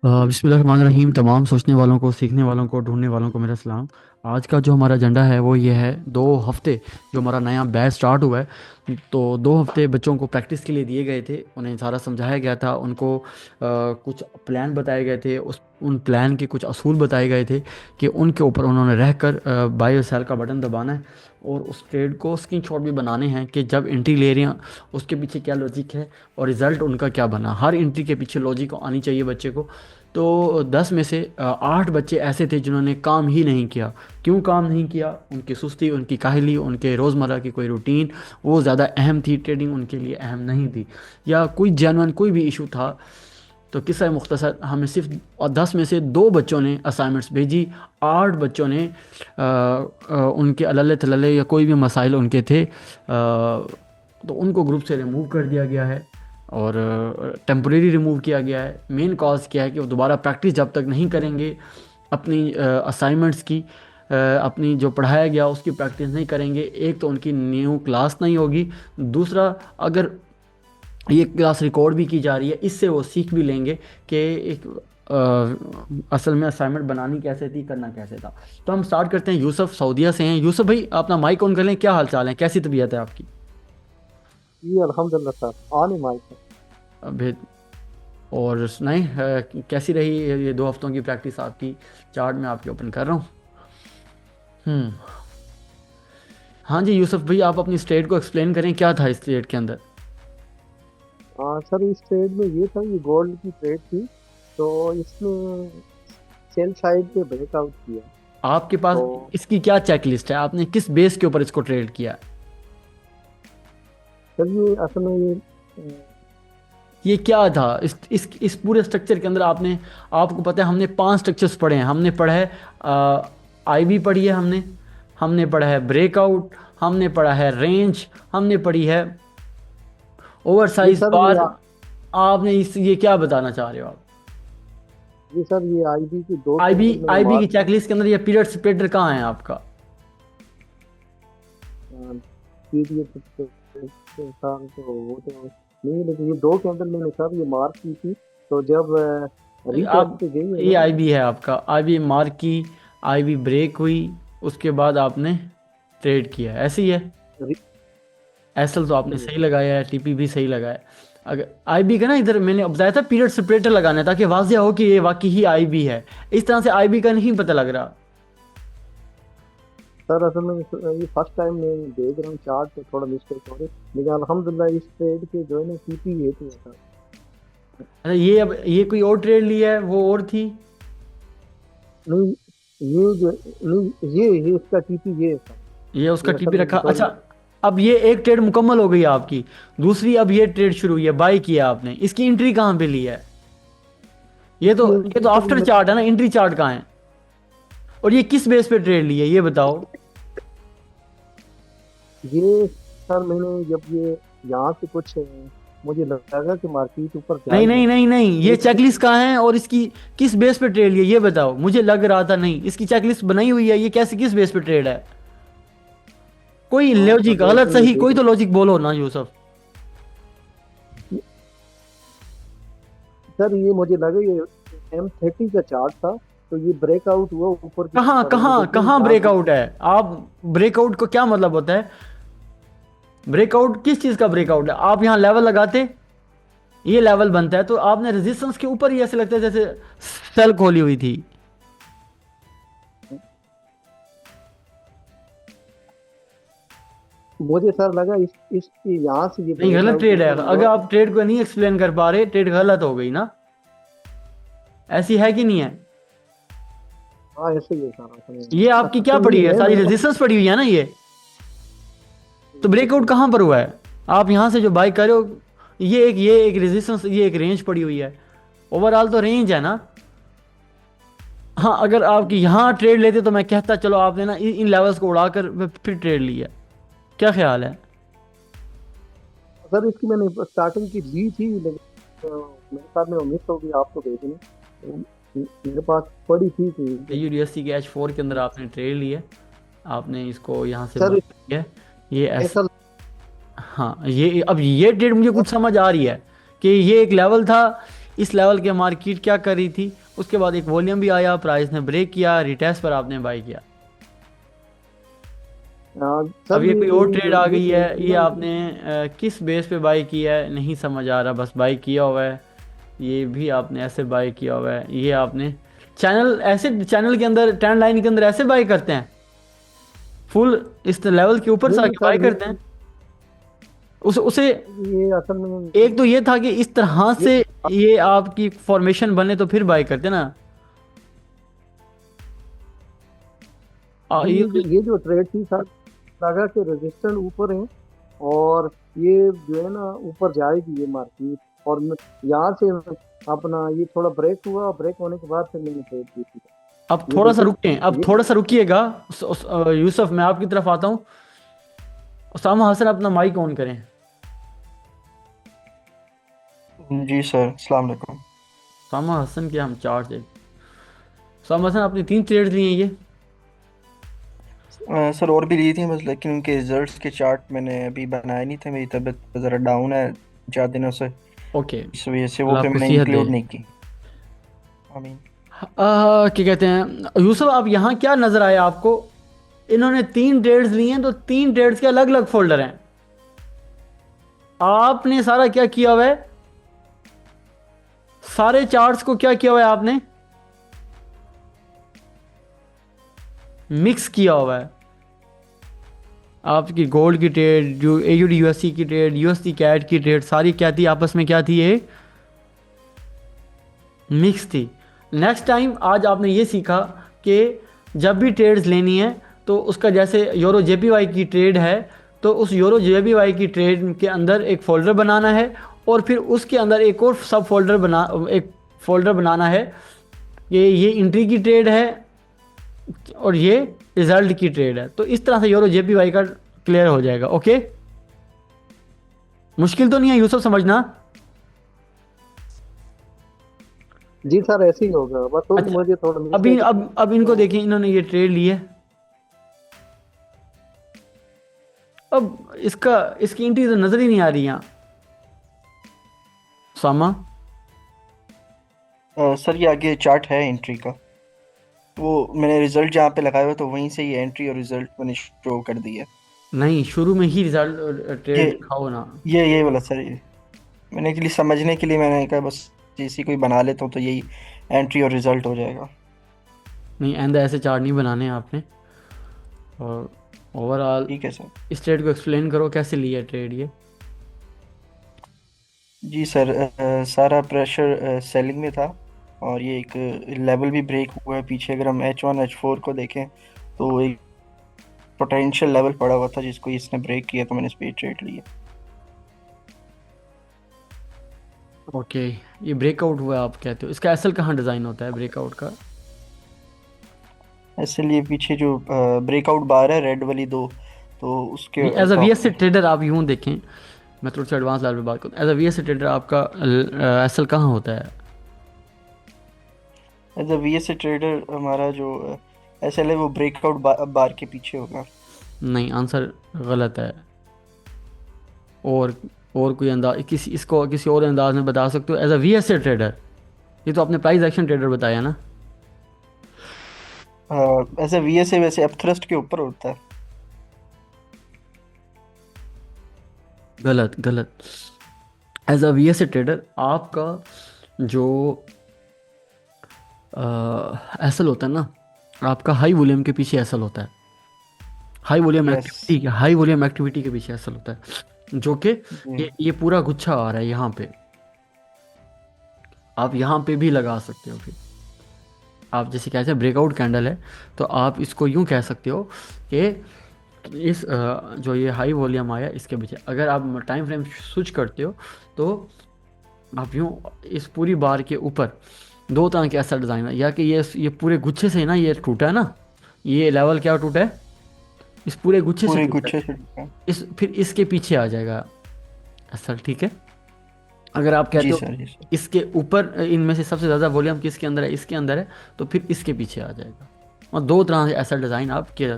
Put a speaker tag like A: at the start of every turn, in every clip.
A: बिस्मिल्लाहिर्रहमानिर्रहीम। तमाम सोचने वालों को, सीखने वालों को, ढूंढने वालों को मेरा सलाम। आज का जो हमारा एजेंडा है वो ये है, 2 हफ्ते जो हमारा नया बैच स्टार्ट हुआ है, तो 2 हफ्ते बच्चों को प्रैक्टिस के लिए दिए गए थे। उन्हें सारा समझाया गया था, उनको कुछ प्लान बताए गए थे, उन प्लान के कुछ असूल बताए गए थे कि उनके ऊपर उन्होंने रहकर बायो सेल का बटन दबाना है और उस ट्रेड को स्क्रीनशॉट भी बनाने हैं कि जब एंट्री ले रहे हैं उसके पीछे क्या लॉजिक है और रिज़ल्ट उनका क्या बना। हर एंट्री के पीछे लॉजिक आनी चाहिए बच्चे को। तो 10 में से 8 बच्चे ऐसे थे जिन्होंने काम ही नहीं किया। क्यों काम नहीं किया? उनकी सुस्ती, उनकी काहली, उनके रोज़मर्रा की कोई रूटीन वो ज़्यादा अहम थी, ट्रेडिंग उनके लिए अहम नहीं थी, या कोई जेन्युइन कोई भी इशू था। तो किस्सा मुख्तसर, हमें सिर्फ और 10 में से 2 बच्चों ने असाइनमेंट्स भेजी। 8 बच्चों ने उनके अल्ले थल्ले या कोई भी मसाइल उनके थे तो उनको ग्रुप से रिमूव कर दिया गया है और टेम्परेरी रिमूव किया गया है। मेन कॉज क्या है कि वो दोबारा प्रैक्टिस जब तक नहीं करेंगे अपनी असाइनमेंट्स की, अपनी जो पढ़ाया गया उसकी प्रैक्टिस नहीं करेंगे, एक तो उनकी न्यू क्लास नहीं होगी, दूसरा अगर ये क्लास रिकॉर्ड भी की जा रही है इससे वो सीख भी लेंगे कि एक असल में असाइनमेंट बनानी कैसे थी, करना कैसे था। तो हम स्टार्ट करते हैं। यूसुफ सऊदीया से हैं। यूसुफ भाई, अपना माइक ऑन कर लें। क्या हाल चाल है, कैसी तबीयत है आपकी?
B: जी अल्हम्दुलिल्लाह सर। ऑन ही माइक है।
A: भेज। और सुनाई, कैसी रही ये 2 हफ्तों की प्रैक्टिस आपकी? चार्ट में आपके ओपन कर रहा हूँ। हम्म। हाँ जी यूसुफ भाई, आप अपनी स्टेट को एक्सप्लेन करें, क्या था इस स्टेट के अंदर?
B: हाँ सर, इस ट्रेड में ये था, ये गोल्ड की ट्रेड थी। तो इसमें सेल साइड पे ब्रेकआउट किया।
A: आपके पास
B: तो
A: इसकी क्या चेकलिस्ट है? आपने किस बेस के ऊपर इसको ट्रेड किया?
B: सर ये असल में ये
A: ये क्या था इस पूरे स्ट्रक्चर के अंदर? आपको पता है हमने 5 स्ट्रक्चर्स पढ़े हैं। हमने पढ़ा है आईवी पढ़ी है, हमने हमने पढ़ा है ब्रेकआउट, हमने पढ़ा है रेंज, हमने पढ़ी है ओवर
B: ये
A: साइज
B: सर ये
A: बार। आपने इस ये क्या बताना चाह रहे हो आप?
B: ये सर ये आईबी की दो
A: आईबी
B: कैंडल मैंने
A: आईबी की
B: मार्क की।
A: चेकलिस्ट के अंदर ये पीरियड स्प्लिटर कहाँ है आपका?
B: पीरियड इंसान तो वो तो नहीं, लेकिन ये दो कैंडल मैंने सर ये मार्क की थी। तो जब रीटेस्ट
A: आप
B: पे गई है
A: ये
B: ना।
A: आईबी है आपका, आईबी मार्क की, आईबी ब्रेक हुई, उसके बाद आपने ट्रेड किया, ऐसे ही है?
B: री,
A: एसएल तो आपने सही लगाया है, टीपी भी सही लगाया है। अगर आईबी का ना, इधर मैंने बताया था पीरियड सेपरेटर लगाना है ताकि वाजिया हो कि ये वाकई ही आईबी है। इस तरह से आईबी का नहीं पता लग रहा।
B: सर असल में ये फर्स्ट टाइम मैं देख रहा हूँ चार्ट, तो थोड़ा मिस्टेक हो रही। लेकिन अल्हम्दुलिल्लाह इस ट्रेड के जो है ना सीपी ये थे सर।
A: अच्छा, ये अब ये कोई और ट्रेड लिया है, वो और थी?
B: नहीं, ये जो नहीं, ये इसका टीपी ये है
A: ये
B: सर।
A: उसका
B: ये
A: टीपी
B: असल
A: रखा,
B: में
A: अच्छा।
B: सॉरी।
A: अब ये एक ट्रेड मुकम्मल हो गई आपकी, दूसरी अब ये ट्रेड शुरू हुई है, बाई किया आपने, इसकी एंट्री कहाँ पे ली है?
B: इसकी
A: ये तो
B: सर
A: आफ्टर चार्ट है ना, एंट्री चार्ट कहाँ है? और ये किस बेस पे ट्रेड ली है ये बताओ?
B: ये सर मैंने जब ये यहाँ से कुछ मुझे लगा कि मार्केट ऊपर
A: नहीं
B: जाएगी।
A: नहीं नहीं नहीं, ये
B: एक
A: चेकलिस्ट कहाँ है और इसकी किस बेस पे ट्रेड है ये बताओ। मुझे लग रहा था नहीं, इसकी चेकलिस्ट बनाई हुई है, ये कैसे किस बेस पे ट्रेड है? कोई
B: हाँ सर
A: लॉजिक,
B: मैं
A: गलत
B: इसलिए
A: सही
B: देख
A: कोई तो लॉजिक बोलो ना यूसुफ।
B: सर ये मुझे लगा ये M30 का चार्ट था। तो ये ब्रेकआउट हुआ ऊपर की
A: कहाँ
B: तरफ,
A: कहाँ
B: जैसे ही
A: कहाँ
B: यहाँ से
A: ब्रेकआउट है? आप ब्रेकआउट को क्या मतलब होता है? ब्रेकआउट किस चीज का ब्रेकआउट है? आप यहाँ लेवल लगाते, ये लेवल बनता है तो आपने रेजिस्टेंस के ऊपर ही ऐसे लगता है जैसे सेल खोली हुई थी।
B: मुझे सर लगा इस यहाँ से ये
A: नहीं, गलत
B: ब्रेकआउट
A: ट्रेड है।
B: ऊपर
A: अगर
B: हुआ।
A: आप ट्रेड को नहीं एक्सप्लेन कर पा रहे, ट्रेड गलत हो गई ना। ऐसी है कि नहीं है?
B: हाँ ऐसे ही है सर असल में।
A: ये आपकी क्या
B: असल में
A: पड़ी है?
B: है
A: सारी
B: मैं
A: रेजिस्टेंस पड़ी हुई है ना ये। तो ब्रेकआउट कहाँ पर हुआ है? आप यहाँ से जो बाई कर रहे हो, ये एक रेजिस्टेंस, ये एक रेंज पड़ी हुई है। ओवरऑल तो रेंज है ना। हाँ, अगर आपकी यहाँ ट्रेड लेते तो मैं कहता चलो आपने ना इन लेवल्स को उड़ाकर फिर ट्रेड लिया। क्या ख्याल है?
B: सर इसकी मैंने स्टार्टिंग की ली थी, लेकिन मेरे साथ में वो मिस हो गई आपको भेजनी। तो मेरे पास पड़ी थी।
A: यूडीएससी के H4 के अंदर आपने ट्रेड लिया, आपने इसको यहाँ से
B: सर
A: बाई किया। ये ऐसे।
B: ऐसा
A: हाँ, ये अब ये ट्रेड मुझे कुछ समझ आ रही है कि ये एक लेवल था, इस लेवल के मार्केट क्या कर रही थी, उसके बाद एक वॉल्यूम भी आया, प्राइस ने ब्रेक किया, रिटेस्ट पर आपने बाई किया। अब
B: सर
A: ये
B: ये
A: कोई
B: ये
A: और ट्रेड आ
B: ये
A: गई है,
B: ट्रेड थी
A: ये
B: ना।
A: आपने किस बेस पे बाई किया है नहीं समझ आ रहा, बस बाई किया हुआ है। ये भी आपने ऐसे बाई किया हुआ है, ये आपने चैनल, ऐसे चैनल के अंदर ट्रेंड लाइन के अंदर ऐसे बाई करते हैं, फुल इस लेवल के ऊपर
B: नहीं
A: से
B: नहीं
A: आके
B: सर,
A: बाई करते हैं। उसे
B: ये असल में
A: एक तो ये था कि इस तरह
B: ये
A: से ये आपकी फॉर्मेशन बने तो फिर बाई करते ना।
B: जी,
A: ये
B: ये जो ट्रेड थी सर, लगा कि रेजिस्टेंस ऊपर है और ये जो है ना ऊपर जाएगी ये मार्केट, और यहाँ से अपना ये थोड़ा ब्रेक हुआ, ब्रेक होने के बाद फिर मैंने ट्रेड की थी।
A: अब
B: ये
A: थोड़ा सा
B: देखिए,
A: रुके, अब
B: ये
A: थोड़ा सा रुकिएगा। यूसुफ मैं आपकी तरफ आता हूँ। उसामा हसन अपना माइक ऑन करें।
C: जी सर, अस्सलाम वालेकुम।
A: उसामा हसन के हम चार्ट देख। उसामा हसन आपने 3 ट्रेड लिए हैं ये।
C: सर और भी ली थी बस, लेकिन उनके रिजल्ट्स के चार्ट मैंने अभी बनाए नहीं थे, मेरी तबीयत ज़रा डाउन है 4 दिनों से,
A: ओके,
C: इस वजह से वो
A: अल्लाह
C: फिर
A: आपको
C: मैंने
A: सेहत दे।
C: इंक्लूड नहीं की। आमीन।
A: क्या कहते हैं यूसुफ, आप यहाँ क्या नजर आया आपको? इन्होंने 3 ट्रेड्स लिए हैं, तो 3 ट्रेड्स के अलग अलग फोल्डर हैं। आपने सारा क्या किया हुआ है, सारे चार्ट्स को क्या किया हुआ है आपने, मिक्स किया हुआ है। आपकी गोल्ड की ट्रेड, जो एयूडी यूएससी की ट्रेड, यूएसडी कैट की ट्रेड, सारी क्या थी आपस में, क्या थी ये, मिक्स थी। नेक्स्ट टाइम आज आपने ये सीखा कि जब भी ट्रेड्स लेनी है तो उसका, जैसे यूरो जेपीवाई की ट्रेड है, तो उस यूरो जेपीवाई की ट्रेड के अंदर एक फोल्डर बनाना है, और फिर उसके अंदर एक और सब फोल्डर एक फोल्डर बनाना है। ये एंट्री की ट्रेड है और ये रिजल्ट की ट्रेड है। तो इस तरह से यूरो जेपीवाई का क्लियर हो जाएगा। ओके, मुश्किल तो नहीं है यूसुफ समझना?
B: जी सर ऐसे ही होगा, बस तो
A: अच्छा,
B: मुझे थोड़ा
A: अभी
B: मिस्टेक।
A: अब इनको देखें, इन्होंने ये ट्रेड ली है। अब इसकी एंट्री तो नजर ही नहीं आ रही यहाँ। सामा,
C: सर ये आगे चार्ट है एंट्री का, वो मैंने रिजल्ट जहाँ पे लगाया हुआ तो वहीं से ये एंट्री और रिजल्ट मैंने शो कर दिया।
A: नहीं, शुरू में ही रिजल्ट
C: ये
A: ट्रेड दिखाओ ना।
C: ये वाला सर, ये मैंने के लिए समझने के लिए मैंने कहा बस इसी को ही बना लेता हूँ तो यही एंट्री और रिजल्ट हो जाएगा।
A: नहीं, आइंदा ऐसे चार्ट नहीं बनाने हैं आपने। और ओवरऑल
C: ठीक है सर।
A: इस ट्रेड को एक्सप्लेन करो, कैसे लिया ट्रेड ये।
C: जी सर, सारा प्रेशर सेलिंग में था, और ये एक लेवल भी ब्रेक हुआ है पीछे। अगर हम H1 H4 को देखें तो एक पोटेंशियल लेवल पड़ा हुआ था जिसको इसने ब्रेक किया, तो मैंने इस पे ट्रेड लिया।
A: ओके, ये ब्रेकआउट हुआ आप कहते हो, इसका असल कहाँ डिज़ाइन होता है ब्रेकआउट का?
C: इसलिए पीछे जो ब्रेकआउट बार है रेड वाली दो, तो उसके
A: नहीं, एज अ
C: टॉप
A: वीएस
C: में।
A: ट्रेडर आप यूँ देखें, मैं थोड़ा सा एडवांस लेवल पे बात करूँ, एज अ वीएस ट्रेडर आपका असल कहाँ होता है?
C: एज अ VS ट्रेडर हमारा जो SL है वो ब्रेकआउट बार के पीछे होगा।
A: नहीं, आंसर गलत है। और और कोई अंदाज, इसको किसी और अंदाज में बता सकते हो? एज अ वीएस ट्रेडर, ये तो आपने प्राइस एक्शन ट्रेडर बताया ना।
C: एज अ VS वैसे अपथ्रस्ट के ऊपर होता है।
A: गलत गलत। एज अ वीएस ट्रेडर आपका जो एसल होता है ना, आपका हाई वॉल्यूम के पीछे एसल होता है।
C: यस।
A: हाई वॉल्यूम एक्टिविटी के पीछे एसल होता है, जो कि
C: जी
A: ये पूरा गुच्छा आ रहा है यहाँ पे। आप यहाँ पे भी लगा सकते हो। फिर आप जैसे कहते हैं ब्रेकआउट कैंडल है, तो आप इसको यूँ कह सकते हो कि इस जो ये हाई वॉल्यूम आया इसके पीछे, अगर आप टाइम फ्रेम स्विच करते हो तो आप यूँ इस पूरी बार के ऊपर 2 तरह के ऐसा डिज़ाइन है, या कि ये पूरे गुच्छे से ना ये टूटा है ना, ये लेवल क्या टूटा है, इस पूरे गुच्छे से
C: पूरे
A: टूटा
C: गुच्छे
A: है।
C: से टूटा है।
A: फिर इसके पीछे आ जाएगा ऐसा, ठीक है। अगर आप कहते
C: जी
A: हो
C: सर, जी सर।
A: इसके ऊपर, इनमें से सबसे ज़्यादा वॉल्यूम किसके अंदर है, इसके अंदर है, तो फिर इसके पीछे आ जाएगा। और 2 तरह से ऐसा डिज़ाइन आप के,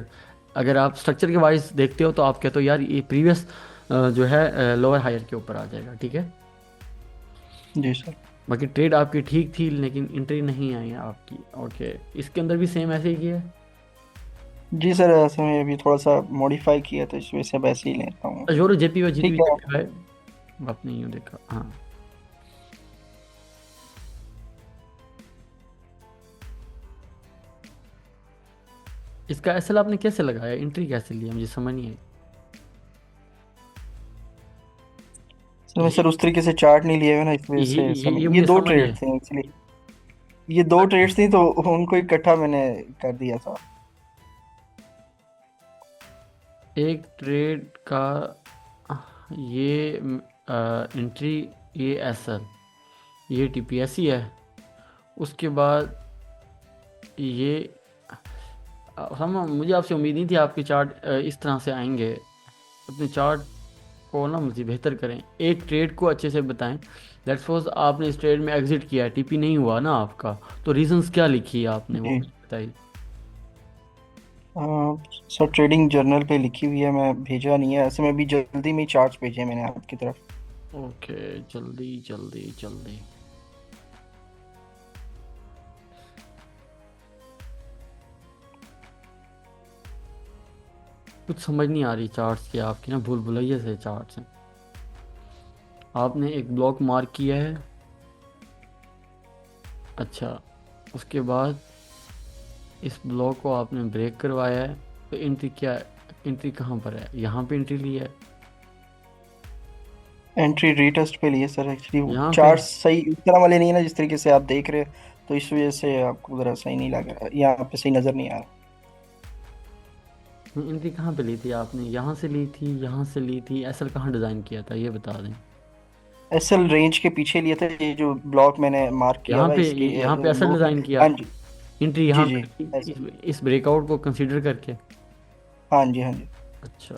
A: अगर आप स्ट्रक्चर के वाइज देखते हो तो आप कहते हो यार ये प्रीवियस जो है लोअर हायर के ऊपर आ जाएगा, ठीक है।
C: जी सर।
A: बाकी ट्रेड आपकी ठीक थी लेकिन एंट्री नहीं आई है आपकी। ओके, इसके अंदर भी सेम ऐसे ही किया है।
C: जी सर, ऐसे में अभी थोड़ा सा मॉडिफाई किया तो इस वजह से वैसे ही लेता हूँ।
A: जोरो जेपी जीती
C: ठीक है।
A: जेपी भाई, आपने यूँ देखा। हाँ, इसका एसएल आपने कैसे लगाया, एंट्री कैसे लिया, मुझे समझ नहीं आई।
C: सर मैं
A: ये
C: सर उस तरीके से चार्ट नहीं लिए हुए ना, इस वजह
A: ये
C: से
A: ये,
C: सर
A: ये
C: ये
A: मुझे
C: दो
A: समझ
C: ट्रेड
A: है।
C: थे एक्चुअली। ये दो ट्रेड्स थी तो उनको इकट्ठा मैंने कर दिया था।
A: एक ट्रेड का ये एंट्री, ये एसएल, ये टीपीएससी है। उसके बाद ये हम मुझे आपसे उम्मीद नहीं थी आपके चार्ट इस तरह से आएंगे। अपने चार्ट को ना मज़ीद बेहतर करें, एक ट्रेड को अच्छे से बताएं। लेट्स सपोज आपने इस ट्रेड में एग्जिट किया, टीपी नहीं हुआ ना आपका, तो रीजंस क्या लिखी है आपने, वो
C: जी
A: मुझे बताइए।
C: सर ट्रेडिंग जर्नल पे लिखी हुई है, मैं भेजा नहीं है ऐसे में, भी जल्दी में ही चार्ट्स भेजे हैं मैंने आपकी तरफ।
A: ओके, जल्दी जल्दी जल्दी। कुछ समझ नहीं आ रही चार्ट्स की आपकी ना, भूल भुलैया से चार्ट्स हैं। आपने एक ब्लॉक मार्क किया है, अच्छा, उसके बाद इस ब्लॉक को आपने ब्रेक करवाया है, तो एंट्री क्या है, एंट्री कहाँ पर है, यहाँ पे एंट्री ली है,
C: एंट्री रीटेस्ट पे लिए सर, एक्चुअली
A: यहाँ पे।
C: चार्ट्स सही उस तरह वाले नहीं है ना जिस तरीके से आप देख रहे हो, तो इस वजह से आपको ज़रा सही नहीं लग रहा, यहाँ पे सही नज़र नहीं आ रहा।
A: एंट्री कहाँ पे ली थी आपने, यहाँ से ली थी, यहाँ से ली थी, एसएल कहाँ डिज़ाइन किया था ये बता दें।
C: एसएल रेंज के पीछे लिए थे, ये जो ब्लॉक मैंने मार्क किया हुआ है इसके
A: यहाँ पे एसएल
C: लो पे।
A: डिज़ाइन किया,
C: हाँ जी।
A: एंट्री
C: जी
A: यहाँ
C: जी।
A: पे ली, इस ब्रेकआउट को कंसीडर करके।
C: हाँ जी हाँ जी।
A: अच्छा,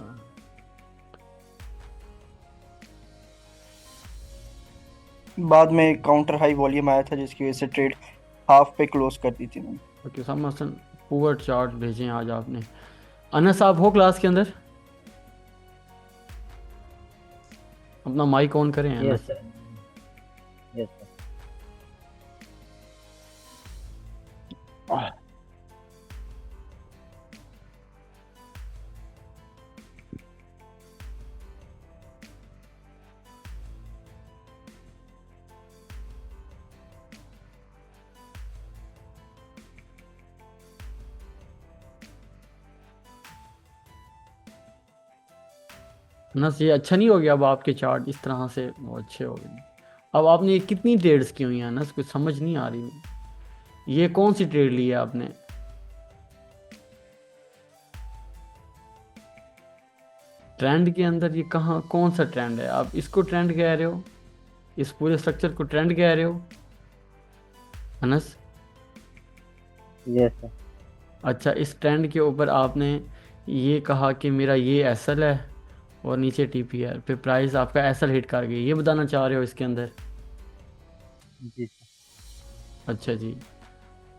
C: बाद में काउंटर हाई वॉल्यूम आया था जिसकी वजह से ट्रेड हाफ पे क्लोज कर दी थी मैंने।
A: ओके साहब, मसलन पुअर चार्ट भेजें आज आपने। अनस आप हो क्लास के अंदर, अपना माइक ऑन करें
D: yes
A: Anas.
D: Sir. Yes sir.
A: Anas ये अच्छा नहीं हो गया, अब आपके चार्ट इस तरह से वो अच्छे हो गए। अब आपने ये कितनी ट्रेड्स की हुई हैं अनस, कुछ समझ नहीं आ रही। ये कौन सी ट्रेड ली है आपने, ट्रेंड के अंदर ये कहाँ, कौन सा ट्रेंड है, आप इसको ट्रेंड कह रहे हो, इस पूरे स्ट्रक्चर को ट्रेंड कह रहे हो अनस।
D: Yes sir.
A: अच्छा, इस ट्रेंड के ऊपर आपने ये कहा कि मेरा ये एसएल है और नीचे टीपीआर, फिर प्राइस आपका एसएल हिट कर गई, ये बताना चाह रहे हो इसके अंदर।
D: जी सर।
A: अच्छा जी,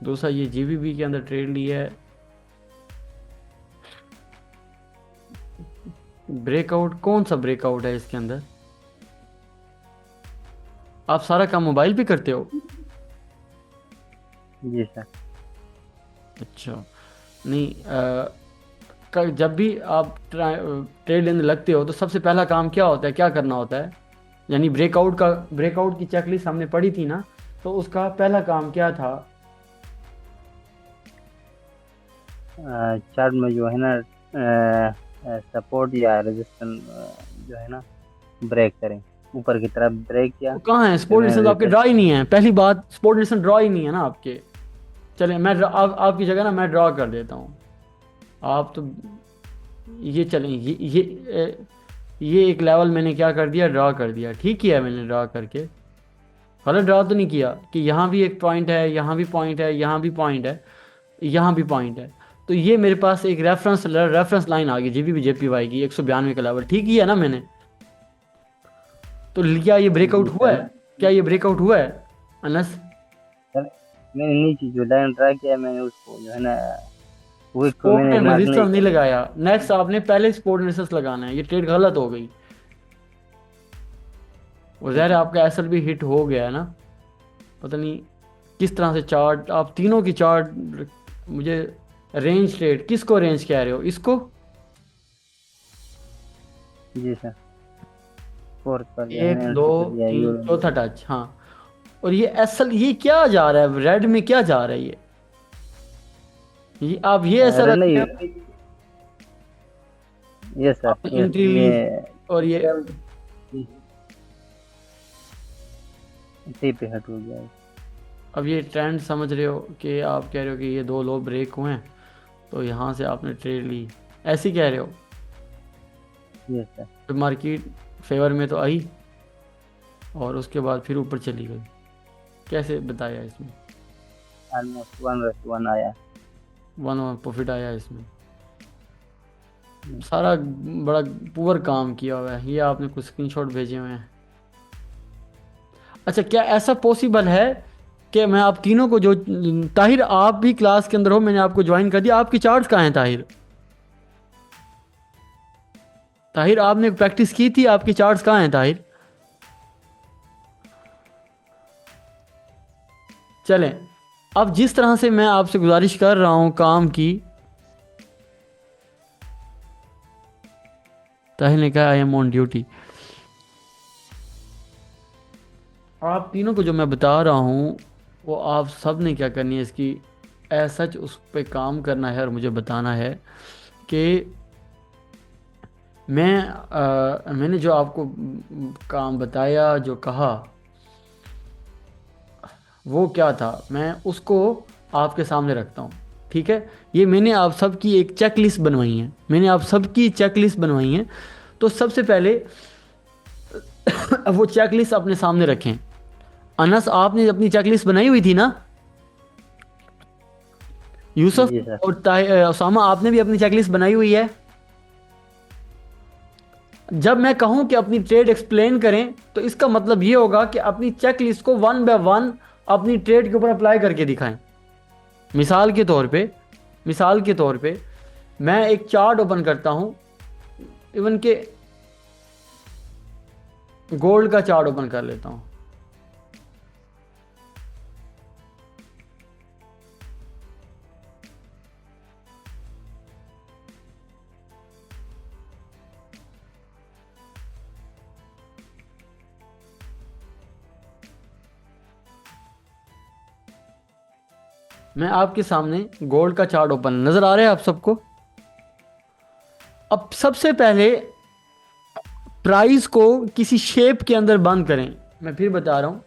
A: दूसरा ये जीबीबी के अंदर ट्रेड लिया है, ब्रेकआउट, कौन सा ब्रेकआउट है इसके अंदर, आप सारा काम मोबाइल पे करते हो।
D: जी सर।
A: अच्छा, नहीं जब भी आप ट्रेड लेने लगते हो तो सबसे पहला काम क्या होता है, क्या करना होता है, यानी ब्रेकआउट की चेकलिस्ट हमने पढ़ी थी ना, तो उसका पहला काम क्या था।
D: चार्ट में जो है ना सपोर्ट या रेजिस्टेंस जो है ना ब्रेक करें, ऊपर की तरफ ब्रेक किया।
A: वो कहाँ है,
D: फिर
A: स्पोर्ट
D: मैंने
A: डिस्टेंस आपके ड्रा
D: रिटर्न।
A: ही नहीं है, पहली बात स्पोर्ट डिस्टेंस ड्रा ही नहीं है ना आपके। चले मैं आपकी जगह ना मैं ड्रा कर देता हूँ, आप तो ये चलें, ये एक लेवल मैंने क्या कर दिया, ड्रा कर दिया, ठीक किया मैंने ड्रा करके, गलत ड्रा तो नहीं किया कि यहाँ भी एक पॉइंट है, यहाँ भी पॉइंट है, यहाँ भी पॉइंट है, यहाँ भी पॉइंट है। तो ये मेरे पास एक रेफरेंस लाइन आ गई जीबीबी जेपीवाई की 192 का लेवल, ठीक किया ना मैंने। तो क्या ये ब्रेकआउट
D: जी
A: हुआ है,
D: सर।
A: क्या ये ब्रेकआउट हुआ है अनस।
D: सर मैंने नीचे जो लाइन ड्रा किया मैंने उसको जो है ना वीक को
A: सपोर्ट
D: मैंने
A: एंड
D: मार्क नहीं
A: रेजिस्टेंस नहीं
D: किया।
A: लगाया, नेक्स्ट आपने पहले सपोर्ट एंड रेजिस्टेंस लगाना है, ये ट्रेड गलत हो गई। और ज़ाहिर है आपका एसएल भी हिट हो गया है ना, पता नहीं किस तरह से चार्ट, आप तीनों की चार्ट मुझे रेंज ट्रेड, किसको रेंज कह रहे हो, इसको?
D: जी सर, फोर्थ पर जो
A: एक
D: है
A: दो
D: एंट्री कर दिया
A: तीन,
D: यूरो।
A: चौथा टच, हाँ। और ये असल ये क्या जा रहा है, रेड में क्या जा रहा है ये आप ये ऐसा रख
D: नहीं,
A: रहे हो,
D: ये सर,
A: आपने एंट्री ली
D: ये
A: और ये
D: टी पे हट हो गया।
A: अब ये ट्रेंड समझ रहे हो कि आप कह रहे हो कि ये दो लो ब्रेक हुए हैं तो यहाँ से आपने ट्रेड ली, ऐसे ही कह रहे हो?
D: ये सर,
A: तो मार्केट फेवर में तो आई और उसके बाद फिर ऊपर चली गई, कैसे बताया इसमें?
D: ऑलमोस्ट 1:1 आया।
A: 1 प्रॉफिट आया इसमें, सारा बड़ा पुअर काम किया हुआ है। ये आपने कुछ स्क्रीनशॉट भेजे हुए हैं। अच्छा, क्या ऐसा पॉसिबल है कि मैं आप तीनों को जो, ताहिर आप भी क्लास के अंदर हो, मैंने आपको ज्वाइन कर दिया, आपकी चार्ट्स कहाँ हैं ताहिर? ताहिर आपने प्रैक्टिस की थी, आपकी चार्ट्स कहाँ हैं ताहिर? चलें, अब जिस तरह से मैं आपसे गुजारिश कर रहा हूं काम की, ताहिर ने कहा आई एम ऑन ड्यूटी। आप तीनों को जो मैं बता रहा हूँ वो आप सब ने क्या करनी है, इसकी सच उस पर काम करना है और मुझे बताना है कि मैंने जो आपको काम बताया, जो कहा, वो क्या था, मैं उसको आपके सामने रखता हूँ। ठीक है, ये मैंने आप सब की एक चेक लिस्ट बनवाई है, मैंने आप सब की चेक लिस्ट बनवाई है। तो सबसे पहले वो चेक लिस्ट अपने सामने रखें। अनस, आपने अपनी चेक लिस्ट बनाई हुई थी ना? यूसुफ
D: जी सर।
A: और उसामा, आपने भी अपनी चेक लिस्ट बनाई हुई है? जब मैं कहूं कि अपनी ट्रेड एक्सप्लेन करें तो इसका मतलब ये होगा कि अपनी चेक लिस्ट को 1 बाय 1 अपनी ट्रेड के ऊपर अप्लाई करके दिखाएं। मिसाल के तौर पे मैं एक चार्ट ओपन करता हूं, इवन के गोल्ड का चार्ट ओपन कर लेता हूं। मैं आपके सामने गोल्ड का चार्ट ओपन, नजर आ रहा है आप सबको? अब सबसे पहले प्राइस को किसी शेप के अंदर बंद करें। मैं फिर बता रहा हूं,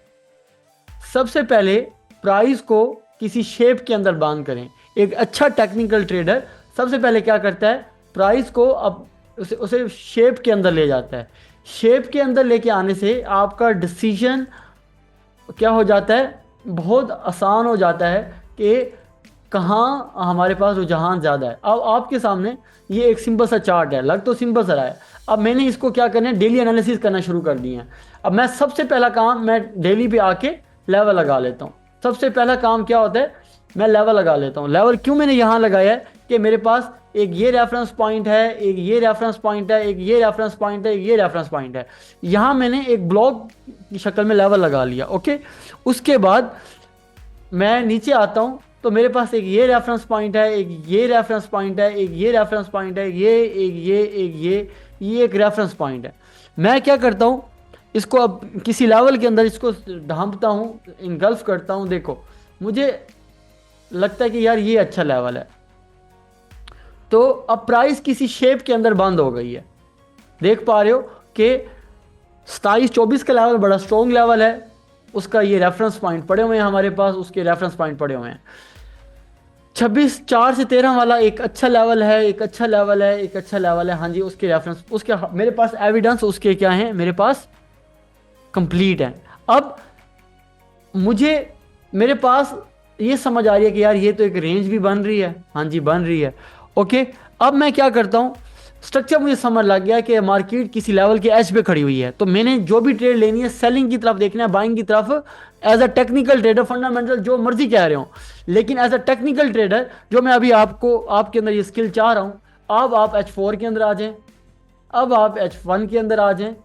A: सबसे पहले प्राइस को किसी शेप के अंदर बंद करें। एक अच्छा टेक्निकल ट्रेडर सबसे पहले क्या करता है, प्राइस को अब उसे शेप के अंदर ले जाता है। शेप के अंदर लेके आने से आपका डिसीजन क्या हो जाता है, बहुत आसान हो जाता है कि कहाँ हमारे पास रुझान ज़्यादा है। अब आपके सामने ये एक सिंपल सा चार्ट है, लग तो सिंपल सा रहा है। अब मैंने इसको क्या करना है, डेली एनालिसिस करना शुरू कर दिया है। अब मैं सबसे पहला काम, मैं डेली पे आके लेवल लगा लेता हूँ। सबसे पहला काम क्या होता है, मैं लेवल लगा लेता हूँ। लेवल क्यों मैंने यहाँ लगाया है कि मेरे पास एक ये रेफरेंस पॉइंट है, एक ये रेफरेंस पॉइंट है, एक ये रेफरेंस पॉइंट है, एक ये रेफरेंस पॉइंट है। यहाँ मैंने एक ब्लॉक की शक्ल में लेवल लगा लिया। ओके, उसके बाद मैं नीचे आता हूँ तो मेरे पास एक ये रेफरेंस पॉइंट है, एक ये रेफरेंस पॉइंट है, एक ये रेफरेंस पॉइंट है, ये एक रेफरेंस पॉइंट है। मैं क्या करता हूँ, इसको अब किसी लेवल के अंदर इसको ढांपता हूँ, इनगल्फ करता हूँ। देखो, मुझे लगता है कि यार ये अच्छा लेवल है, तो अब प्राइस किसी शेप के अंदर बंद हो गई है। देख पा रहे हो कि 27-24 का लेवल बड़ा स्ट्रॉन्ग लेवल है, उसका ये रेफरेंस पॉइंट पड़े हुए हैं हमारे पास, उसके रेफरेंस पॉइंट पड़े हुए हैं। 26-4 से 13 वाला एक अच्छा लेवल है, एक अच्छा लेवल है, एक अच्छा लेवल है। हाँ जी, उसके रेफरेंस, उसके मेरे पास एविडेंस उसके क्या हैं, मेरे पास कंप्लीट है। अब मुझे, मेरे पास ये समझ आ रही है कि यार ये तो एक रेंज भी बन रही है। हाँ जी, बन रही है। ओके, अब मैं क्या करता हूँ, स्ट्रक्चर मुझे समझ लग गया कि मार्केट किसी लेवल के एज पे खड़ी हुई है, तो मैंने जो भी ट्रेड लेनी है सेलिंग की तरफ देखना है, बाइंग की तरफ। As a technical trader, fundamental जो मर्जी कह रहे हो, लेकिन एज अ टेक्निकल ट्रेडर जो मैं अभी आपको, आपके अंदर ये स्किल चाह रहा हूँ, अब आप H4 के अंदर आ जाएं, अब आप H1 के अंदर आ जाएं,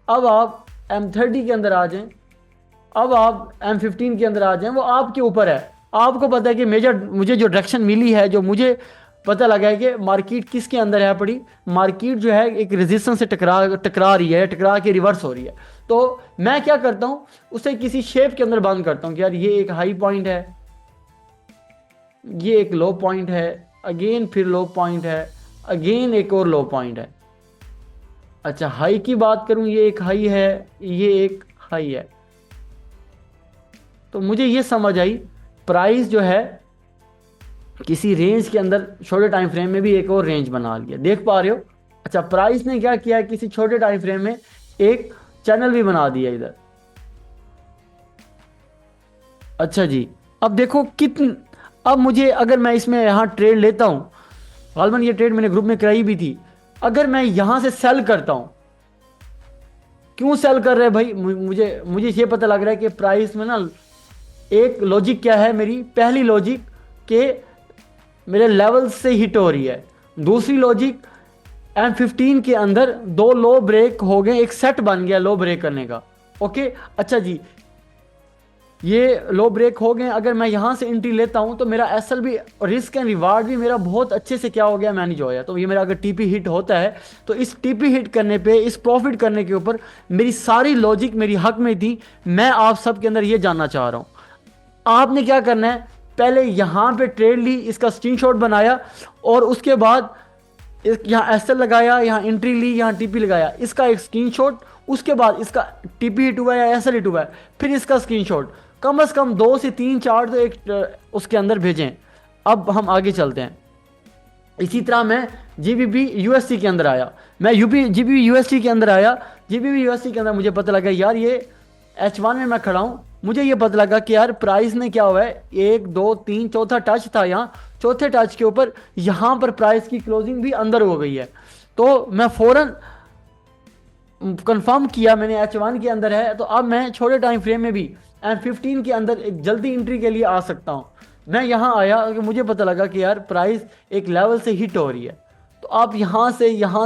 A: अब आप M30 के अंदर आ जाएं, अब आप M15 के अंदर आ जाएं, वो आपके ऊपर है। आपको पता है कि मुझे जो डायरेक्शन मिली है, जो मुझे पता लगा है कि मार्केट किसके अंदर है पड़ी, मार्केट जो है एक रेजिस्टेंस से टकरा रही है, टकरा के रिवर्स हो रही है। तो मैं क्या करता हूँ, उसे किसी शेप के अंदर बंद करता हूँ कि यार ये एक हाई पॉइंट है, ये एक लो पॉइंट है, अगेन फिर लो पॉइंट है, अगेन एक और लो पॉइंट है। अच्छा, हाई की बात करूं, ये एक हाई है, ये एक हाई है। तो मुझे ये समझ आई, प्राइस जो है किसी रेंज के अंदर छोटे टाइम फ्रेम में भी एक और रेंज बना लिया, देख पा रहे हो। अच्छा, प्राइस ने क्या किया, किसी छोटे टाइम फ्रेम में एक चैनल भी बना दिया इधर। अच्छा जी, अब देखो अब मुझे, अगर मैं इसमें यहाँ ट्रेड लेता हूँ, गालबन ये ट्रेड मैंने ग्रुप में कराई भी थी, अगर मैं यहां से सेल करता हूं, क्यों सेल कर रहे हैं भाई, मुझे मुझे ये पता लग रहा है कि प्राइस में ना, एक लॉजिक क्या है मेरी, पहली लॉजिक के मेरे लेवल से हिट हो रही है, दूसरी लॉजिक M15 के अंदर दो लो ब्रेक हो गए, एक सेट बन गया लो ब्रेक करने का। ओके, अच्छा जी, ये लो ब्रेक हो गए, अगर मैं यहां से एंट्री लेता हूं तो मेरा एसएल भी, रिस्क एंड रिवार्ड भी मेरा बहुत अच्छे से क्या हो गया, मैनेज हो गया। तो ये मेरा अगर टीपी हिट होता है, तो इस टीपी हिट करने पे, इस प्रॉफिट करने के ऊपर मेरी सारी लॉजिक मेरी हक में थी। मैं आप सबके अंदर ये जानना चाह रहा हूं, आपने क्या करना है, पहले यहां पे ट्रेड ली, इसका स्क्रीनशॉट बनाया, और उसके बाद यहाँ एसएल लगाया, यहाँ एंट्री ली, यहाँ टीपी लगाया, इसका एक स्क्रीनशॉट, उसके बाद इसका टीपी हिट हुआ है या एसएल हिट हुआ है, फिर इसका स्क्रीनशॉट, कम से कम 2 से 3 चार्ट तो एक उसके अंदर भेजें। अब हम आगे चलते हैं। इसी तरह मैं जीबीबी यूएससी के अंदर आया, मैं जीबीबी यूएससी के अंदर आया, जीबीबी यूएससी के अंदर मुझे पता लगा यार ये H1 में मैं खड़ा हूं, मुझे ये पता लगा कि यार प्राइस ने क्या हुआ है, 1 2 3 चौथा टच था यहाँ, चौथे टच के ऊपर यहाँ पर प्राइस की क्लोजिंग भी अंदर हो गई है। तो मैं फौरन कंफर्म किया, मैंने H1 के अंदर है, तो अब मैं छोटे टाइम फ्रेम में भी M15 के अंदर एक जल्दी एंट्री के लिए आ सकता हूं। मैं यहां आया कि मुझे पता लगा कि यार प्राइस एक लेवल से हिट हो रही है, तो आप यहां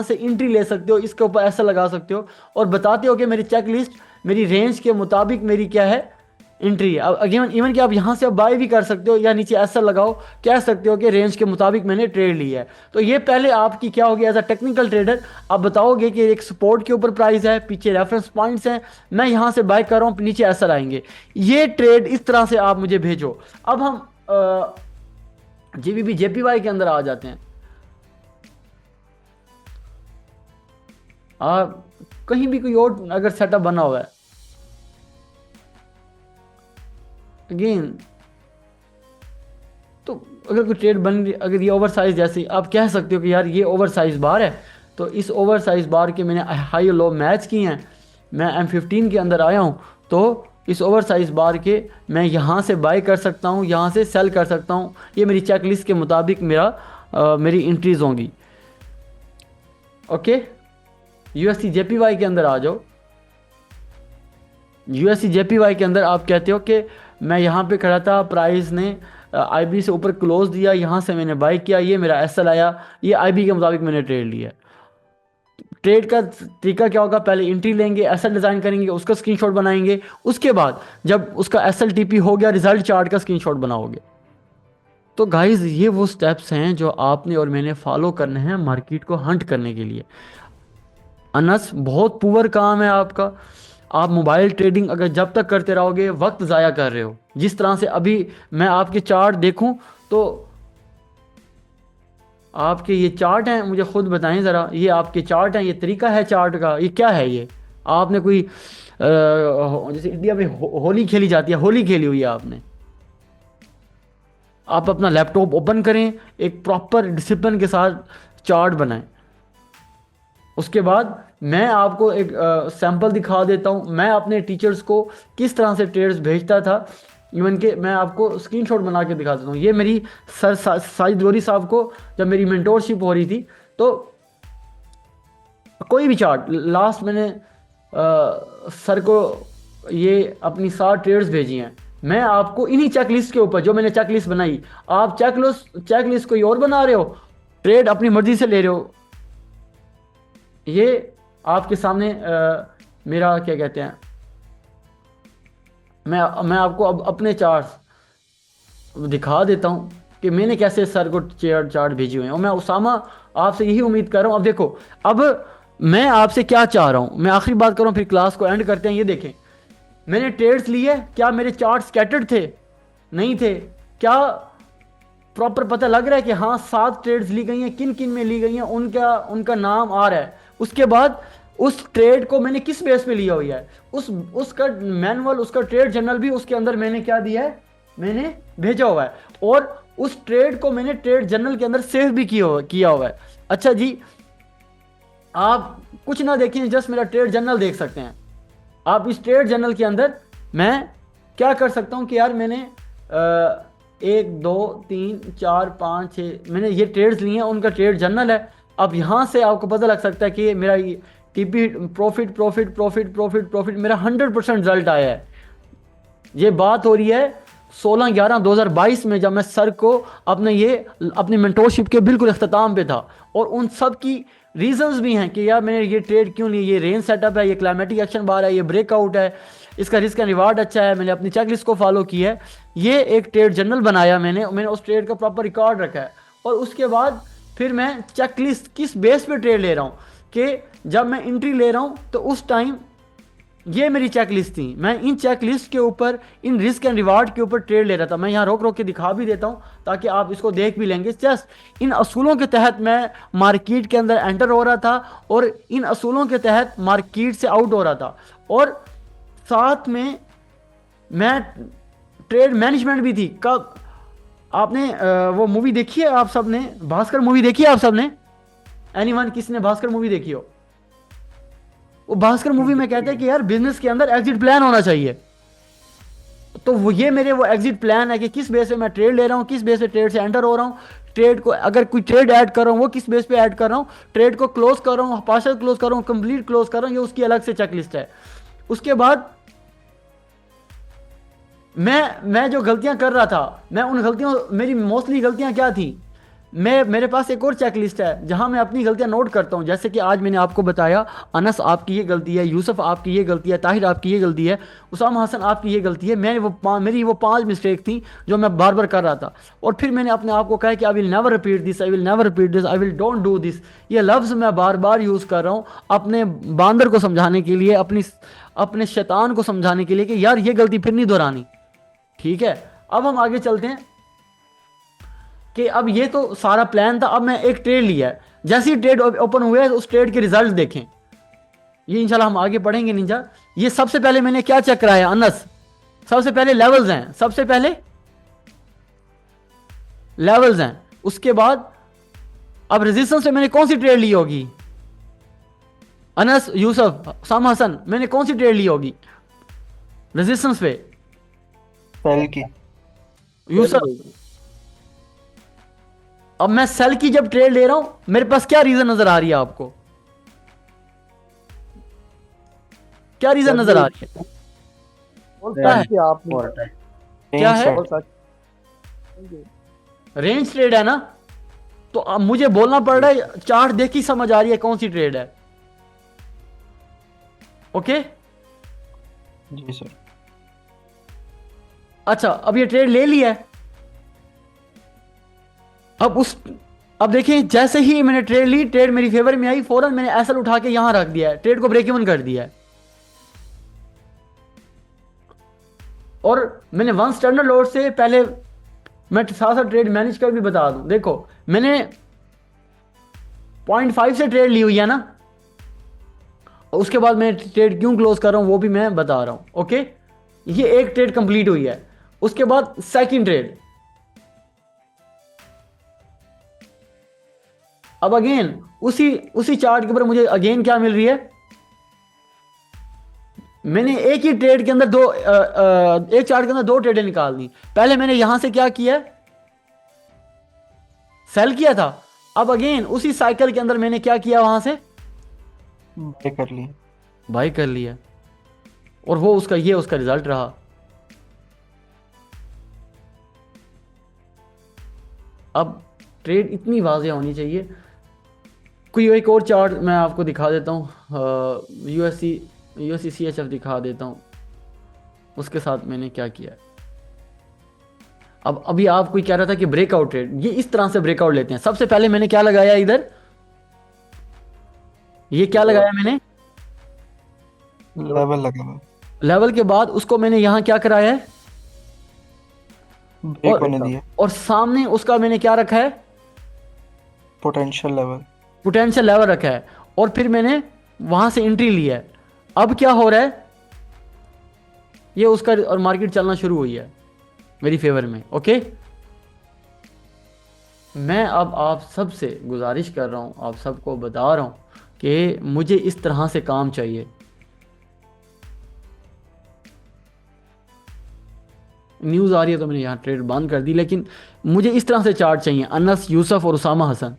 A: से एंट्री ले सकते हो, इसके ऊपर ऐसा लगा सकते हो और बताते हो कि मेरी चेक लिस्ट मेरी रेंज के मुताबिक मेरी क्या है, एंट्री है। अब अगेन इवन कि आप यहाँ से बाय भी कर सकते हो, या नीचे ऐसा लगाओ, कह सकते हो कि रेंज के मुताबिक मैंने ट्रेड ली है। तो ये पहले आपकी क्या होगी, एज अ टेक्निकल ट्रेडर आप बताओगे कि एक सपोर्ट के ऊपर प्राइस है, पीछे रेफरेंस पॉइंट्स हैं, मैं यहाँ से बाय कर रहा हूँ, नीचे ऐसा आएंगे, ये ट्रेड इस तरह से आप मुझे भेजो। अब हम जीबीबी जेपीवाई के अंदर आ जाते हैं। आप कहीं भी कोई और अगर सेटअप बना हुआ है, अगेन तो अगर कोई ट्रेड बन रही, अगर ये ओवर साइज, जैसे आप कह सकते हो कि यार ये ओवर साइज बार है, तो इस ओवर साइज बार के मैंने हाई और लो मैच किए हैं, मैं M15 के अंदर आया हूँ, तो इस ओवर साइज बार के मैं यहाँ से बाय कर सकता हूँ, यहाँ से सेल कर सकता हूँ, ये मेरी चेक लिस्ट के मुताबिक मेरी एंट्रीज होंगी। ओके, यूएससी जेपीवाई के अंदर आ जाओ। यूएससी जेपीवाई के अंदर आप कहते हो कि मैं यहाँ पे खड़ा था, प्राइस ने आईबी से ऊपर क्लोज दिया, यहाँ से मैंने बाय किया, ये मेरा एसएल आया, ये आईबी के मुताबिक मैंने ट्रेड लिया। ट्रेड का तरीका क्या होगा, पहले एंट्री लेंगे, एसएल डिज़ाइन करेंगे, उसका स्क्रीनशॉट बनाएंगे, उसके बाद जब उसका एसएल टीपी हो गया, रिजल्ट चार्ट का स्क्रीनशॉट बनाओगे। तो गाइज ये वो स्टेप्स हैं जो आपने और मैंने फॉलो करने हैं मार्केट को हंट करने के लिए। अनस बहुत पुअर काम है आपका, आप मोबाइल ट्रेडिंग अगर जब तक करते रहोगे वक्त ज़ाया कर रहे हो। जिस तरह से अभी मैं आपके चार्ट देखूं, तो आपके ये चार्ट हैं, मुझे खुद बताएं ज़रा, ये आपके चार्ट हैं, ये तरीका है चार्ट का, ये क्या है, ये आपने कोई जैसे इंडिया में होली खेली जाती है, होली खेली हुई है आपने। आप अपना लैपटॉप ओपन करें, एक प्रॉपर डिसिप्लिन के साथ चार्ट बनाएं। उसके बाद मैं आपको एक सैंपल दिखा देता हूँ, मैं अपने टीचर्स को किस तरह से ट्रेड्स भेजता था, इवन के मैं आपको स्क्रीनशॉट बना के दिखा देता हूँ। ये मेरी सर साजिद गोरी साहब को जब मेरी मेंटोरशिप हो रही थी, तो कोई भी चार्ट लास्ट मैंने सर को ये अपनी 7 ट्रेड्स भेजी हैं, मैं आपको इन्हीं चेकलिस्ट के ऊपर, जो मैंने चेकलिस्ट बनाई, आप चेकलिस्ट कोई और बना रहे हो, ट्रेड अपनी मर्जी से ले रहे हो। ये आपके सामने मेरा क्या कहते हैं, मैं आपको अब अपने चार्ट्स दिखा देता हूँ कि मैंने कैसे सर को चार्ट चार्ट भेजे हुए हैं, और मैं उसामा आपसे यही उम्मीद कर रहा हूँ। अब देखो, अब मैं आपसे क्या चाह रहा हूँ, मैं आखिरी बात करूँ फिर क्लास को एंड करते हैं। ये देखें, मैंने ट्रेड्स लिए, क्या मेरे चार्ट स्कैटर्ड थे? नहीं थे। क्या प्रॉपर पता लग रहा है कि हाँ 7 ट्रेड्स ली गई हैं, किन किन में ली गई हैं, उनका उनका नाम आ रहा है। उसके बाद उस ट्रेड को मैंने किस बेस पे लिया हुआ है, उसका मैनुअल, उसका ट्रेड जर्नल भी उसके अंदर मैंने क्या दिया है, मैंने भेजा हुआ है। और उस ट्रेड को मैंने ट्रेड जर्नल के अंदर सेव भी किया हुआ है। अच्छा जी, आप कुछ ना देखें, जस्ट मेरा ट्रेड जर्नल देख सकते हैं। आप इस ट्रेड जर्नल के अंदर मैं क्या कर सकता हूं कि यार मैंने 1 2 3 4 5 6 मैंने ये ट्रेड्स लिए हैं, उनका ट्रेड जर्नल है। अब यहाँ से आपको पता लग सकता है कि मेरा TP profit profit profit profit profit मेरा 100% रिजल्ट आया है। ये बात हो रही है 16/11/2022 में, जब मैं सर को अपनी मेंटोरशिप के बिल्कुल अख्ताम पे था। और उन सब की रीजंस भी हैं कि यार मैंने ये ट्रेड क्यों ली। ये रेंज सेटअप है, ये क्लाइमेटिक एक्शन बार है, ये ब्रेकआउट है, इसका रिस्क एंड रिवार्ड अच्छा है, मैंने अपनी चेकलिस्ट को फॉलो किया है, ये एक ट्रेड जर्नल बनाया मैंने उस ट्रेड का प्रॉपर रिकॉर्ड रखा है। और उसके बाद फिर मैं चेकलिस्ट किस बेस पे ट्रेड ले रहा हूँ, कि जब मैं एंट्री ले रहा हूँ तो उस टाइम ये मेरी चेक लिस्ट थी, मैं इन चेक लिस्ट के ऊपर, इन रिस्क एंड रिवार्ड के ऊपर ट्रेड ले रहा था। मैं यहाँ रोक रोक के दिखा भी देता हूँ ताकि आप इसको देख भी लेंगे। जस्ट इन असूलों के तहत मैं मार्केट के अंदर एंटर हो रहा था, और इन असूलों के तहत मार्केट से आउट हो रहा था। और साथ में मैं ट्रेड मैनेजमेंट भी थी। कब आपने वो मूवी देखी है आप सबने, भास्कर मूवी देखी है आप सबने? एनीवन, किसने भास्कर मूवी देखी हो? वो भास्कर मूवी में कहते हैं कि यार बिजनेस के अंदर एग्जिट प्लान होना चाहिए। तो वो ये मेरे वो एग्जिट प्लान है कि किस बेस पे मैं ट्रेड ले रहा हूँ, किस बेस पे ट्रेड से एंटर हो रहा हूँ, ट्रेड को अगर कोई ट्रेड ऐड कर रहा हूँ वो किस बेस पे ऐड कर रहा हूँ, ट्रेड को क्लोज कर रहा हूँ, पार्शियल क्लोज कर रहा हूँ, कंप्लीट क्लोज कर रहा हूँ, ये उसकी अलग से चेकलिस्ट है। उसके बाद मैं जो गलतियां कर रहा था, मैं उन गलतियों, मेरी मोस्टली गलतियां क्या थी, मेरे पास एक और चेक लिस्ट है जहां मैं अपनी गलतियां नोट करता हूं। जैसे कि आज मैंने आपको बताया, अनस आपकी ये गलती है, यूसुफ आपकी ये गलती है, ताहिर आपकी ये गलती है, उसामा हसन आपकी ये गलती है। मेरी वो 5 मिस्टेक थी जो मैं बार बार कर रहा था। और फिर मैंने अपने आप को कहा कि I will never repeat this, I will never repeat this, I will don't do this. ये लफ्ज़ मैं बार बार यूज़ कर रहा हूँ अपने बांदर को समझाने के लिए, अपने शैतान को समझाने के लिए कि यार ये गलती फिर नहीं दोहरानी। ठीक है, अब हम आगे चलते हैं कि अब ये तो सारा प्लान था। अब मैं एक ट्रेड लिया है, जैसे ही ट्रेड ओपन हुआ है उस ट्रेड के रिजल्ट देखें। ये इंशाल्लाह हम आगे पढ़ेंगे निंजा। ये सबसे पहले मैंने क्या चेक कराया अनस, सबसे पहले लेवल्स हैं, सबसे पहले लेवल्स हैं। उसके बाद अब रेजिस्टेंस पे मैंने कौन सी ट्रेड ली होगी? अनस, यूसुफ, सामा हसन, मैंने कौन सी ट्रेड ली होगी रेजिस्टेंस पे?
C: सेल की।
A: यूसुफ, अब मैं सेल की जब ट्रेड ले रहा हूं मेरे पास क्या रीजन नजर आ रही है आपको? क्या रीजन नजर आ रही है? क्या है? क्या है? रेंज ट्रेड है ना? तो अब मुझे बोलना पड़ रहा है, चार्ट देख ही समझ आ रही है कौन सी ट्रेड है। ओके
C: जी सर।
A: अच्छा, अब ये ट्रेड ले लिया है। अब देखिए, जैसे ही मैंने ट्रेड ली, ट्रेड मेरी फेवर में आई, फौरन मैंने एसएल उठा के यहां रख दिया है, ट्रेड को ब्रेक इवन कर दिया है। और मैंने वन स्टैंडर्ड लॉट से पहले, मैं साथ साथ ट्रेड मैनेज कर भी बता दूं। देखो, मैंने 0.5 से ट्रेड ली हुई है ना, और उसके बाद मैं ट्रेड क्यों क्लोज कर रहा हूं वो भी मैं बता रहा हूं। ओके, ये एक ट्रेड कंप्लीट हुई है। उसके बाद सेकंड ट्रेड, अब अगेन उसी चार्ट के ऊपर मुझे अगेन क्या मिल रही है? मैंने एक ही ट्रेड के अंदर एक चार्ट के अंदर 2 ट्रेडें निकाल दी। पहले मैंने यहां से क्या किया, सेल किया था। अब अगेन उसी साइकिल के अंदर मैंने क्या किया, वहां से बाय कर लिया, और वो उसका रिजल्ट रहा। अब ट्रेड इतनी वाज़ेह होनी चाहिए। कोई एक और चार्ट मैं आपको दिखा देता हूँ, यूएससी CHF दिखा देता हूँ। उसके साथ मैंने क्या किया है। अब अभी आप कोई कह रहा था कि ब्रेकआउट ट्रेड, ये इस तरह से ब्रेकआउट लेते हैं। सबसे पहले मैंने क्या लगाया इधर, ये क्या लगाया मैंने,
C: लेवल लगा हुआ,
A: लेवल के बाद उसको मैंने यहां क्या कराया है,
C: ब्रेक होने दिया,
A: और सामने उसका मैंने क्या रखा है,
C: पोटेंशियल लेवल।
A: पोटेंशियल लेवल रखा है, और फिर मैंने वहां से एंट्री ली है। अब क्या हो रहा है, ये उसका और मार्केट चलना शुरू हुई है मेरी फेवर में। ओके, मैं अब आप सबसे गुजारिश कर रहा हूं, आप सबको बता रहा हूं कि मुझे इस तरह से काम चाहिए। न्यूज़ आ रही है तो मैंने यहाँ ट्रेड बंद कर दी, लेकिन मुझे इस तरह से चार्ट चाहिए, अनस, यूसुफ और उसामा हसन।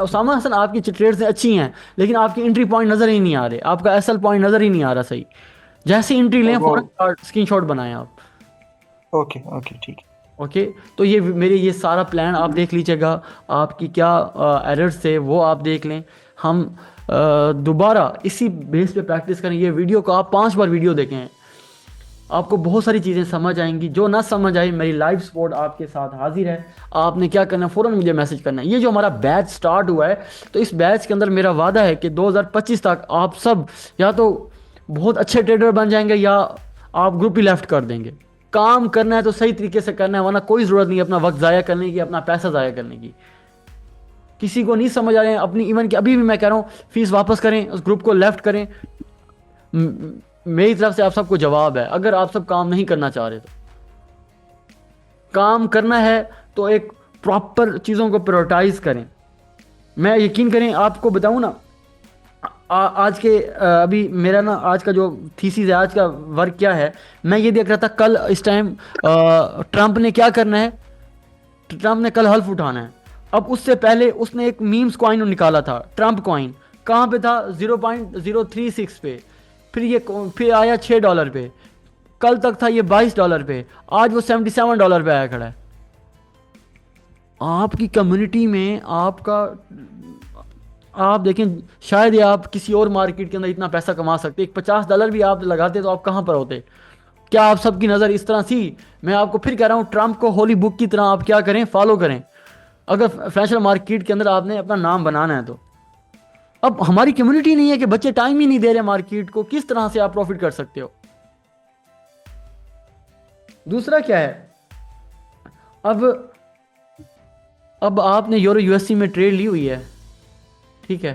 A: उसामा हसन आपकी ट्रेड्स अच्छी हैं, लेकिन आपकी एंट्री पॉइंट नज़र ही नहीं आ रहे, आपका एसएल पॉइंट नज़र ही नहीं आ रहा सही। जैसे एंट्री लें फौरन स्क्रीनशॉट बनाएं आप।
C: ओके ओके ठीक है।
A: ओके, तो ये मेरे ये सारा प्लान आप देख लीजिएगा, आपकी क्या एरर्स थे वो आप देख लें। हम दोबारा इसी बेस पे प्रैक्टिस करें। ये वीडियो को आप 5 बार वीडियो देखें, आपको बहुत सारी चीज़ें समझ आएंगी। जो ना समझ आई, मेरी लाइव सपोर्ट आपके साथ हाजिर है। आपने क्या करना है, फ़ौरन मुझे मैसेज करना है। ये जो हमारा बैच स्टार्ट हुआ है, तो इस बैच के अंदर मेरा वादा है कि 2025 तक आप सब या तो बहुत अच्छे ट्रेडर बन जाएंगे या आप ग्रुप ही लेफ्ट कर देंगे। काम करना है तो सही तरीके से करना है, वरना कोई ज़रूरत नहीं अपना वक्त ज़ाया करने की, अपना पैसा ज़ाया करने की। किसी को नहीं समझ आ रहे हैं अपनी, इवन कि अभी भी मैं कह रहा हूँ फीस वापस करें, उस ग्रुप को लेफ्ट करें। मेरी तरफ से आप सबको जवाब है, अगर आप सब काम नहीं करना चाह रहे तो काम करना है तो एक प्रॉपर चीज़ों को प्रायोरिटाइज करें। मैं यकीन करें आपको बताऊं ना, आज के अभी मेरा ना आज का जो थीसिस है, आज का वर्क क्या है, मैं ये देख रहा था कल इस टाइम ट्रंप ने क्या करना है। ट्रंप ने कल हल्फ उठाना है। अब उससे पहले उसने एक मीम्स कॉइन निकाला था, ट्रंप कॉइन। कहाँ पे था, 0.036 पे। फिर आया $6 पे। कल तक था ये $22 पे। आज वो $77 पे आया खड़ा है। आपकी कम्युनिटी में आपका, आप देखें, शायद ये आप किसी और मार्केट के अंदर इतना पैसा कमा सकते। एक $50 भी आप लगाते तो आप कहाँ पर होते। क्या आप सबकी नज़र इस तरह थी। मैं आपको फिर कह रहा हूँ, ट्रंप को होली बुक की तरह आप क्या करें, फॉलो करें, अगर फाइनेंशियल मार्केट के अंदर आपने अपना नाम बनाना है तो। अब हमारी कम्युनिटी नहीं है कि बच्चे टाइम ही नहीं दे रहे मार्केट को, किस तरह से आप प्रॉफिट कर सकते हो। दूसरा क्या है, अब आपने यूरो यूएससी में ट्रेड ली हुई है, ठीक है।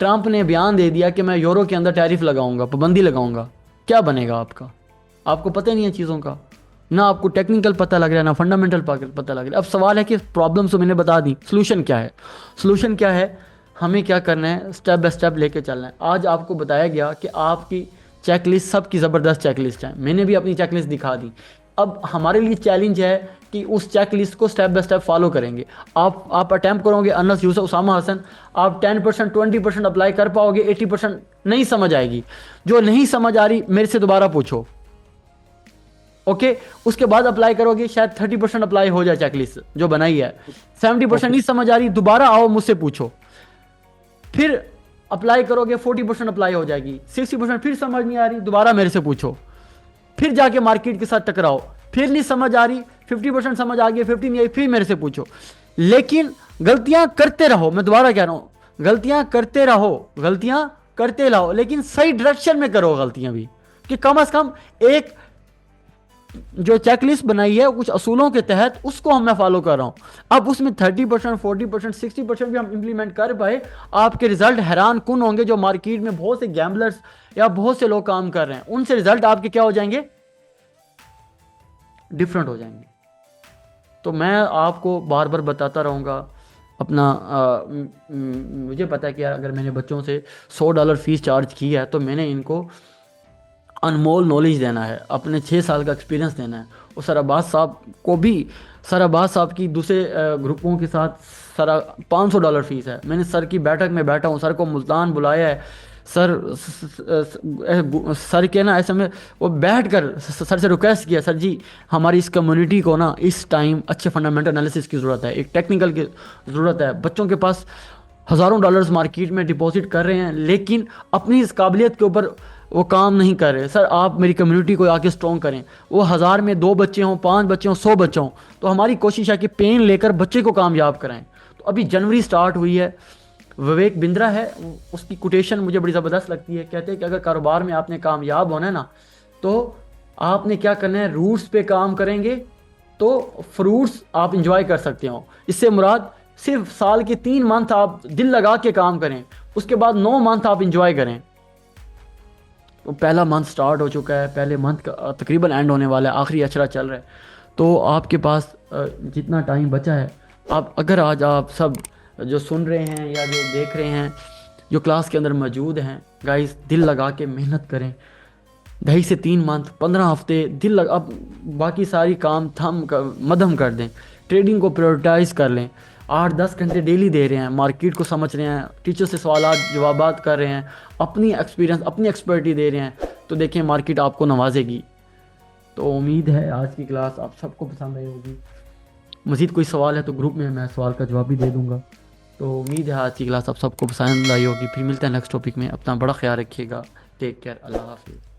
A: ट्रंप ने बयान दे दिया कि मैं यूरो के अंदर टैरिफ लगाऊंगा, पाबंदी लगाऊंगा। क्या बनेगा आपका, आपको पता नहीं है चीज़ों का, ना आपको टेक्निकल पता लग रहा है, ना फंडामेंटल पता लग रहा है। अब सवाल है कि प्रॉब्लम्स तो मैंने बता दी, सोल्यूशन क्या है। सोल्यूशन क्या है, हमें क्या करना है, स्टेप बाय स्टेप लेके चलना है। आज आपको बताया गया कि आपकी चेकलिस्ट, सबकी ज़बरदस्त चेकलिस्ट है, मैंने भी अपनी चेकलिस्ट दिखा दी। अब हमारे लिए चैलेंज है कि उस चेकलिस्ट को स्टेप बाय स्टेप फॉलो करेंगे। आप अटैम्प्ट करोगे, अनस, यूसुफ, उसामा हसन, आप 10%, 20% अप्लाई कर पाओगे, 80% नहीं समझ आएगी। जो नहीं समझ आ रही मेरे से दोबारा पूछो, ओके। उसके बाद अप्लाई करोगे, शायद 30% अप्लाई हो जाए चेकलिस्ट जो बनाई है। 70% नहीं समझ आ रही, दोबारा आओ मुझसे पूछो, फिर अप्लाई करोगे, 40% अप्लाई हो जाएगी। 60% फिर समझ नहीं आ रही, दोबारा मेरे से पूछो, फिर जाके मार्केट के साथ टकराओ, फिर नहीं समझ आ रही, 50% समझ आ गई, 50 नहीं आई, फिर मेरे से पूछो। लेकिन गलतियां करते रहो, मैं दोबारा कह रहा हूं, गलतियां करते रहो, लेकिन सही डायरेक्शन में करो गलतियां भी, कि कम से कम एक जो चेकलिस्ट बनाई है कुछ असूलों के तहत, उसको मैं फॉलो कर रहा हूं। अब उसमें 30%, 40%, 60% भी हम इंप्लीमेंट कर पाए, आपके रिजल्ट हैरान कुन होंगे। जो मार्केट में बहुत से गैम्बलर्स या बहुत से लोग काम कर रहे हैं, उनसे रिजल्ट आपके क्या हो जाएंगे, डिफरेंट हो जाएंगे। तो मैं आपको बार बार बताता रहूँगा अपना मुझे पता है कि अगर मैंने बच्चों से $100 फीस चार्ज की है, तो मैंने इनको अनमोल नॉलेज देना है, अपने 6 साल का एक्सपीरियंस देना है। और सर अब्बास साहब को भी, सर अब्बास साहब की दूसरे ग्रुपों के साथ सर $500 फीस है। मैंने सर की बैठक में बैठा हूँ, सर को मुल्तान बुलाया है। सर के ना ऐसे में वो बैठ कर सर से रिक्वेस्ट किया, सर जी हमारी इस कम्युनिटी को ना इस टाइम अच्छे फंडामेंटल एनालिसिस की ज़रूरत है, एक टेक्निकल की ज़रूरत है। बच्चों के पास हज़ारों डॉलर्स मार्केट में डिपॉजिट कर रहे हैं, लेकिन अपनी इस काबिलियत के ऊपर वो काम नहीं कर रहे। सर आप मेरी कम्युनिटी को आके स्ट्रॉन्ग करें, वो 1000 में 2 बच्चे हों, 5 बच्चे हों, 100 बच्चे हों, तो हमारी कोशिश है कि पेन लेकर बच्चे को कामयाब कराएं। तो अभी जनवरी स्टार्ट हुई है, विवेक बिंद्रा है, उसकी कोटेशन मुझे बड़ी ज़बरदस्त लगती है। कहते हैं कि अगर कारोबार में आपने कामयाब होना है ना, तो आपने क्या करना है, रूट्स पे काम करेंगे तो फ्रूट्स आप इंजॉय कर सकते हो। इससे मुराद सिर्फ साल के 3 मंथ आप दिल लगा के काम करें, उसके बाद 9 मंथ आप इंजॉय करें। तो पहला मंथ स्टार्ट हो चुका है, पहले मंथ का तकरीबन एंड होने वाला है, आखिरी अशरा चल रहा है। तो आपके पास जितना टाइम बचा है, आप अगर आज आप सब जो सुन रहे हैं या जो देख रहे हैं, जो क्लास के अंदर मौजूद हैं, गाइस दिल लगा के मेहनत करें। 2.5 से 3 मंथ, 15 हफ्ते दिल लगा, अब बाकी सारी काम मदम कर दें, ट्रेडिंग को प्रायोरिटाइज कर लें। 8-10 घंटे डेली दे रहे हैं, मार्केट को समझ रहे हैं, टीचर से सवाल जवाबात कर रहे हैं, अपनी एक्सपीरियंस अपनी एक्सपर्टी दे रहे हैं, तो देखें मार्केट आपको नवाजेगी। तो उम्मीद है आज की क्लास आप सबको पसंद आई होगी। मज़ीद कोई सवाल है तो ग्रुप में मैं सवाल का जवाब भी दे दूँगा। तो उम्मीद है आज की क्लास आप सबको पसंद आई होगी। फिर मिलते हैं नेक्स्ट टॉपिक में। अपना बड़ा ख्याल रखिएगा। Take care. अल्लाह हाफिज़।